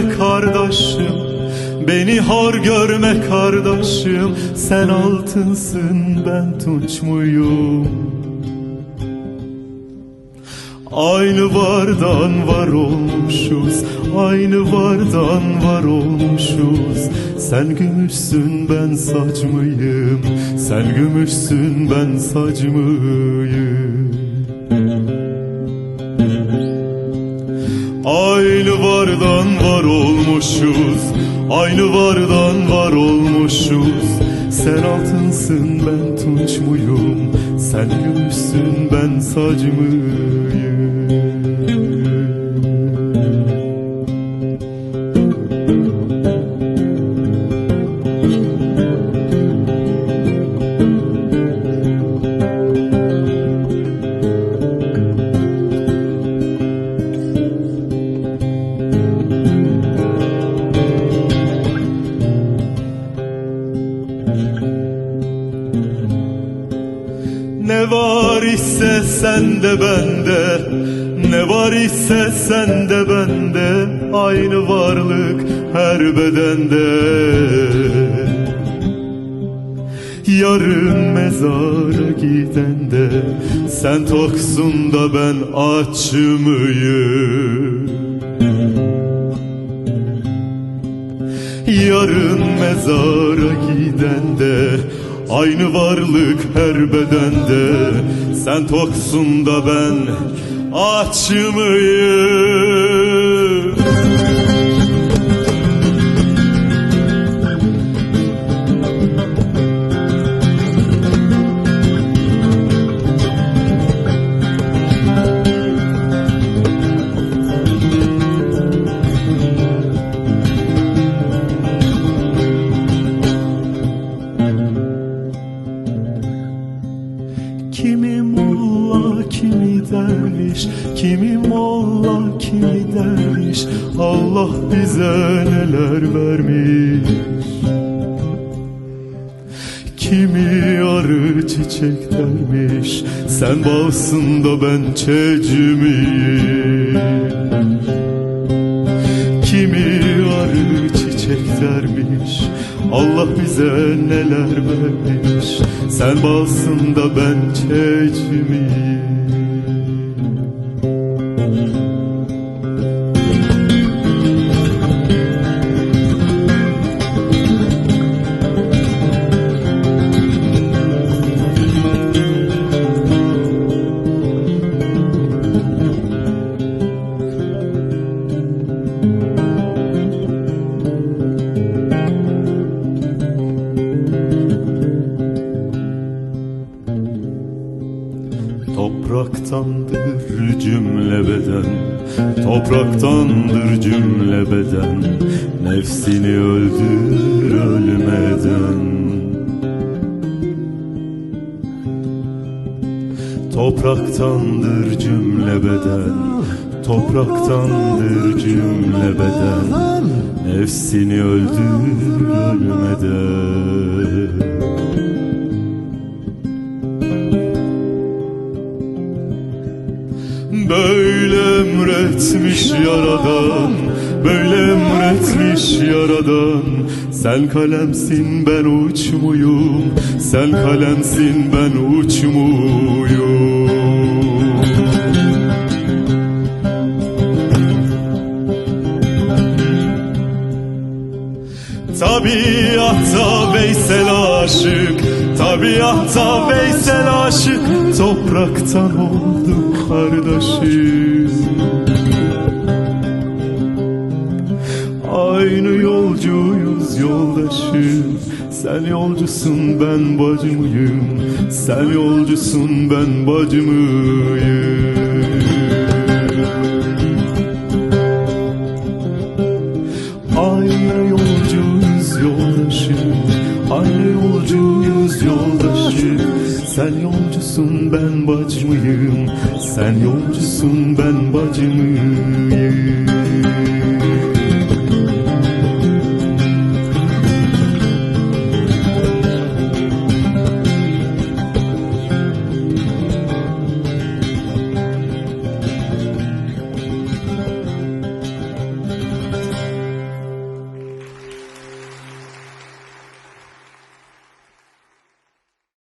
görme kardeşim, beni hor görme kardeşim. Sen altınsın, ben tunç muyum? Aynı vardan var olmuşuz, aynı vardan var olmuşuz. Sen gümüşsün, ben saç mıyım? Sen gümüşsün, ben saç mıyım? Aynı vardan var olmuşuz, aynı vardan var olmuşuz. Sen altınsın, ben tunç muyum? Sen gümüşsün, ben sac mıyım? Ne var ise sende bende, ne var ise sende bende, aynı varlık her bedende. Yarın mezara gidende, sen toksun da ben aç mıyım? Yarın mezara gidende, aynı varlık her bedende. Sen toksun da ben aç mıyım? Kimi molla, kimi derviş, kimi molla, kimi derviş. Allah bize neler vermiş. Kimi arı çiçek dermiş, sen balsın da ben çecmiyim. Kimi arı çiçek dermiş, Allah bize neler vermiş. Sen balsın da ben çeçmiyim. Topraktandır cümle beden, topraktandır cümle beden. Nefsini öldür ölmeden. Topraktandır cümle beden, topraktandır cümle beden. Nefsini öldür ölmeden. Böyle emretmiş Yaradan, böyle emretmiş Yaradan. Sen kalemsin, ben uç muyum? Sen kalemsin, ben uç muyum? Tabiatta Veysel aşık, tabiatta Veysel aşık. Topraktan olduk kardeşim. Aynı yolcuyuz yoldaşım. Sen yolcusun, ben bacımıyım. Sen yolcusun, ben bacımıyım. Aynı yolcuyuz yoldaşım, aynı yolcuyuz yoldaşım. Sen yolcusun, ben bacımıyım. Sen yolcusun, ben bacımıyım.